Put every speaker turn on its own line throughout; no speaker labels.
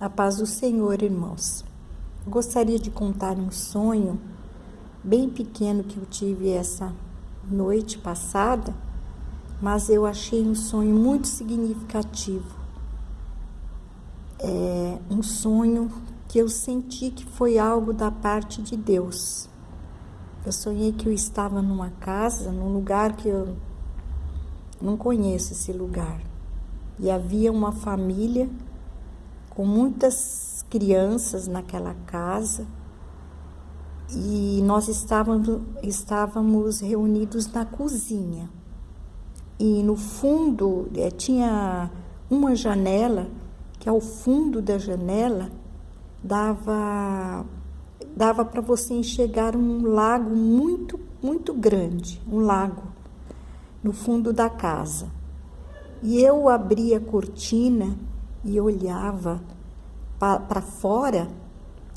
A paz do Senhor, irmãos. Gostaria de contar um sonho bem pequeno que eu tive essa noite passada, mas eu achei um sonho muito significativo. É um sonho que eu senti que foi algo da parte de Deus. Eu sonhei que eu estava numa casa, num lugar que eu não conheço esse lugar. E havia uma família com muitas crianças naquela casa, e nós estávamos reunidos na cozinha. E no fundo tinha uma janela, que ao fundo da janela dava para você enxergar um lago muito, muito grande, um lago no fundo da casa. E eu abria a cortina e olhava para fora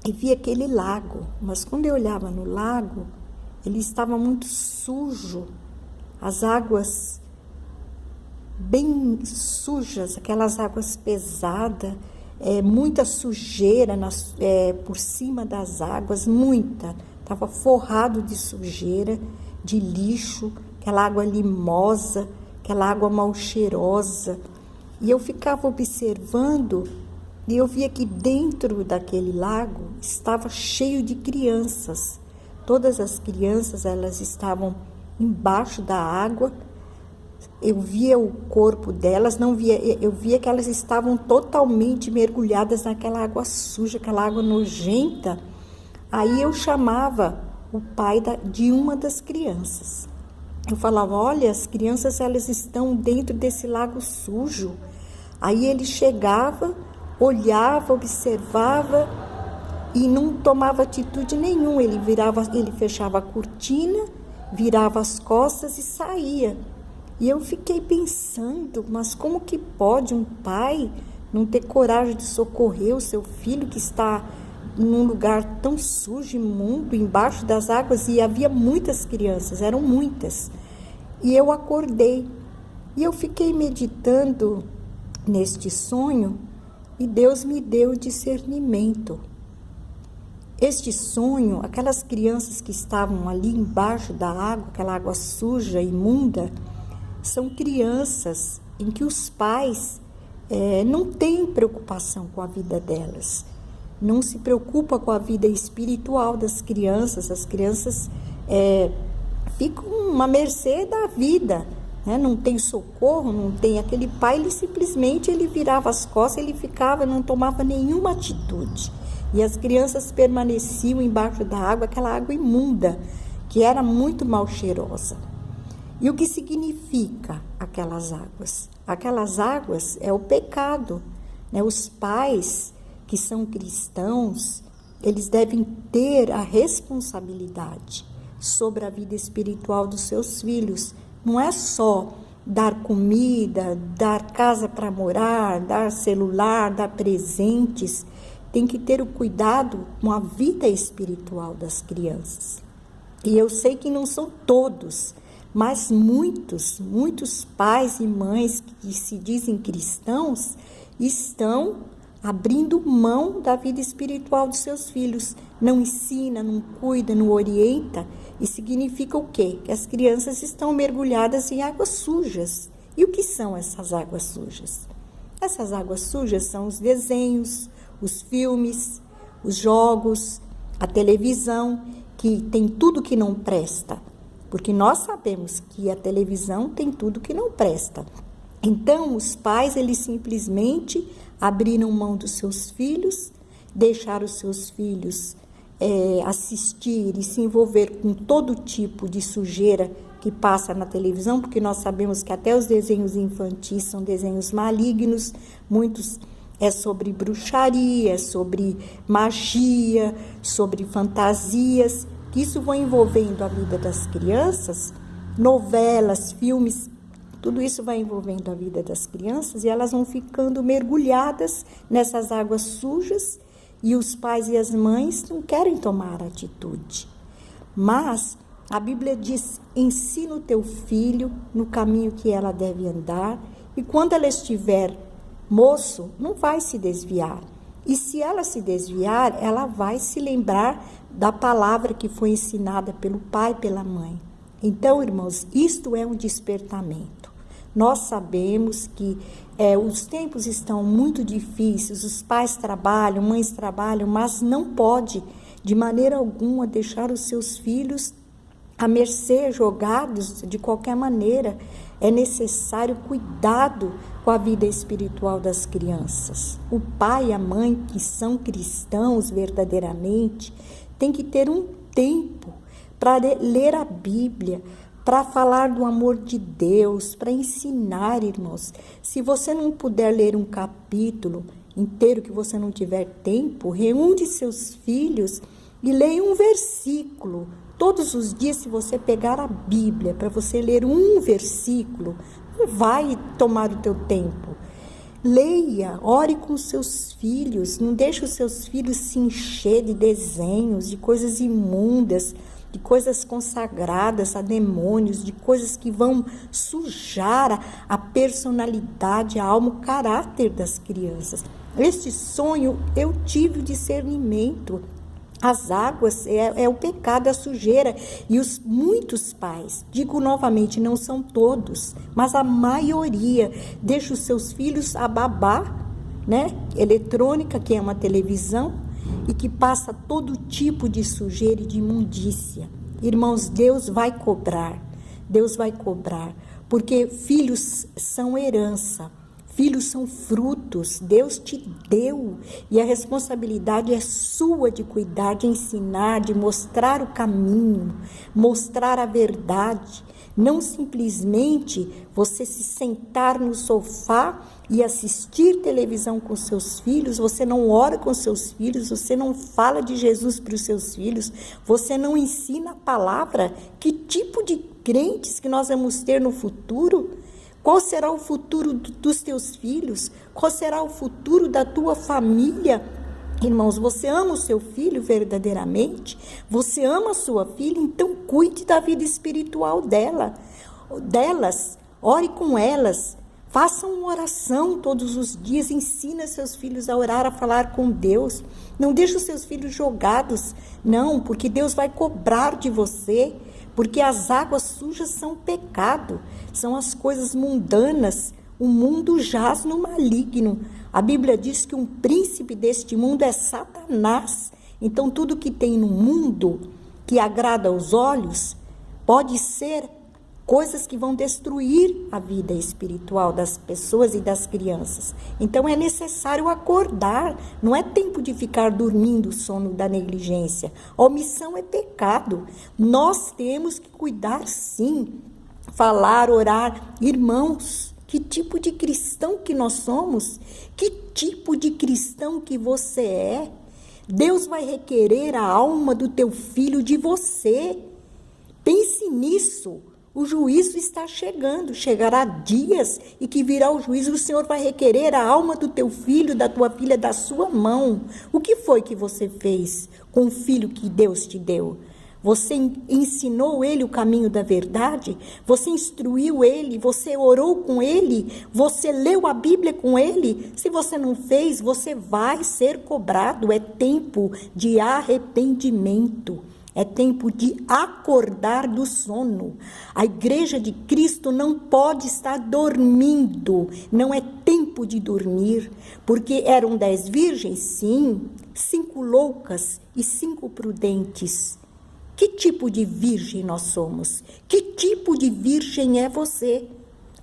e via aquele lago. Mas quando eu olhava no lago, ele estava muito sujo, as águas bem sujas, aquelas águas pesadas, muita sujeira por cima das águas, muita. Estava forrado de sujeira, de lixo, aquela água limosa, aquela água mal cheirosa. E eu ficava observando e eu via que dentro daquele lago estava cheio de crianças. Todas as crianças, elas estavam embaixo da água. Eu via o corpo delas, eu via que elas estavam totalmente mergulhadas naquela água suja, aquela água nojenta. Aí eu chamava o pai de uma das crianças. Eu falava: olha, as crianças, elas estão dentro desse lago sujo. Aí ele chegava, olhava, observava e não tomava atitude nenhuma. Ele fechava a cortina, virava as costas e saía. E eu fiquei pensando, mas como que pode um pai não ter coragem de socorrer o seu filho que está num lugar tão sujo, imundo, embaixo das águas? E havia muitas crianças, eram muitas. E eu acordei e eu fiquei meditando neste sonho e Deus me deu discernimento. Este sonho, aquelas crianças que estavam ali embaixo da água, aquela água suja, imunda, são crianças em que os pais não têm preocupação com a vida delas, não se preocupa com a vida espiritual das crianças. As crianças ficam à mercê da vida, né? Não tem socorro, não tem aquele pai, ele simplesmente virava as costas, ele ficava, não tomava nenhuma atitude. E as crianças permaneciam embaixo da água, aquela água imunda, que era muito mal cheirosa. E o que significa aquelas águas? Aquelas águas é o pecado, né? Os pais que são cristãos, eles devem ter a responsabilidade sobre a vida espiritual dos seus filhos. Não é só dar comida, dar casa para morar, dar celular, dar presentes. Tem que ter o cuidado com a vida espiritual das crianças. E eu sei que não são todos, mas muitos pais e mães que se dizem cristãos estão abrindo mão da vida espiritual dos seus filhos. Não ensina, não cuida, não orienta. E significa o quê? Que as crianças estão mergulhadas em águas sujas. E o que são essas águas sujas? Essas águas sujas são os desenhos, os filmes, os jogos, a televisão, que tem tudo que não presta. Porque nós sabemos que a televisão tem tudo que não presta. Então, os pais, eles simplesmente abriram mão dos seus filhos, deixaram os seus filhos assistir e se envolver com todo tipo de sujeira que passa na televisão, porque nós sabemos que até os desenhos infantis são desenhos malignos, muitos sobre bruxaria, sobre magia, sobre fantasias, que isso vai envolvendo a vida das crianças, novelas, filmes, tudo isso vai envolvendo a vida das crianças e elas vão ficando mergulhadas nessas águas sujas e os pais e as mães não querem tomar atitude. Mas a Bíblia diz: ensina o teu filho no caminho que ela deve andar e quando ela estiver moço, não vai se desviar. E se ela se desviar, ela vai se lembrar da palavra que foi ensinada pelo pai e pela mãe. Então, irmãos, isto é um despertamento. Nós sabemos que os tempos estão muito difíceis, os pais trabalham, mães trabalham, mas não pode, de maneira alguma, deixar os seus filhos à mercê, jogados de qualquer maneira. É necessário cuidado com a vida espiritual das crianças. O pai e a mãe, que são cristãos verdadeiramente, tem que ter um tempo para ler a Bíblia, para falar do amor de Deus, para ensinar, irmãos. Se você não puder ler um capítulo inteiro, que você não tiver tempo, reúne seus filhos e leia um versículo. Todos os dias, se você pegar a Bíblia para você ler um versículo, não vai tomar o teu tempo. Leia, ore com os seus filhos, não deixe os seus filhos se encher de desenhos, de coisas imundas, de coisas consagradas a demônios, de coisas que vão sujar a personalidade, a alma, o caráter das crianças. Este sonho, eu tive o discernimento. As águas é o pecado, a sujeira. E muitos pais, digo novamente, não são todos, mas a maioria deixa os seus filhos a babá, né? Eletrônica, que é uma televisão, e que passa todo tipo de sujeira e de imundícia. Irmãos, Deus vai cobrar, porque filhos são herança. Filhos são frutos, Deus te deu, e a responsabilidade é sua de cuidar, de ensinar, de mostrar o caminho, mostrar a verdade. Não simplesmente você se sentar no sofá e assistir televisão com seus filhos, você não ora com seus filhos, você não fala de Jesus para os seus filhos, você não ensina a palavra. Que tipo de crentes que nós vamos ter no futuro? Qual será o futuro dos teus filhos? Qual será o futuro da tua família? Irmãos, você ama o seu filho verdadeiramente? Você ama a sua filha? Então cuide da vida espiritual delas. Ore com elas. Faça uma oração todos os dias. Ensina seus filhos a orar, a falar com Deus. Não deixe os seus filhos jogados. Não, porque Deus vai cobrar de você. Porque as águas sujas são pecado, são as coisas mundanas. O mundo jaz no maligno. A Bíblia diz que um príncipe deste mundo é Satanás. Então, tudo que tem no mundo que agrada aos olhos pode ser coisas que vão destruir a vida espiritual das pessoas e das crianças. Então é necessário acordar, não é tempo de ficar dormindo o sono da negligência. Omissão é pecado. Nós temos que cuidar sim, falar, orar. Irmãos, que tipo de cristão que nós somos? Que tipo de cristão que você é? Deus vai requerer a alma do teu filho de você. Pense nisso. O juízo está chegando, chegará dias e que virá o juízo, o Senhor vai requerer a alma do teu filho, da tua filha, da sua mão. O que foi que você fez com o filho que Deus te deu? Você ensinou ele o caminho da verdade? Você instruiu ele? Você orou com ele? Você leu a Bíblia com ele? Se você não fez, você vai ser cobrado. É tempo de arrependimento. É tempo de acordar do sono. A igreja de Cristo não pode estar dormindo. Não é tempo de dormir. Porque eram 10 virgens? Sim. 5 loucas e 5 prudentes. Que tipo de virgem nós somos? Que tipo de virgem é você?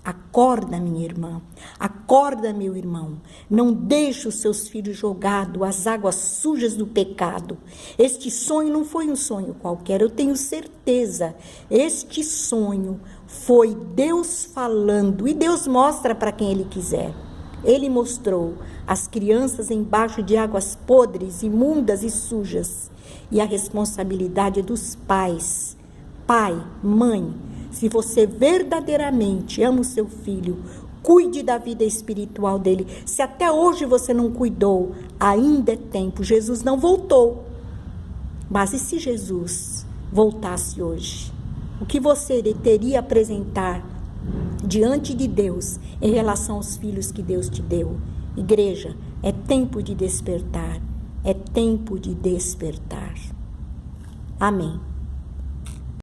Acorda, minha irmã. Acorda, meu irmão. Não deixe os seus filhos jogados às águas sujas do pecado. Este sonho não foi um sonho qualquer, eu tenho certeza. Este sonho foi Deus falando, e Deus mostra para quem Ele quiser. Ele mostrou as crianças embaixo de águas podres, imundas e sujas. E a responsabilidade dos pais. Pai, mãe, se você verdadeiramente ama o seu filho, cuide da vida espiritual dele. Se até hoje você não cuidou, ainda é tempo. Jesus não voltou. Mas e se Jesus voltasse hoje? O que você teria a apresentar diante de Deus em relação aos filhos que Deus te deu? Igreja, É tempo de despertar. É tempo de despertar. Amém.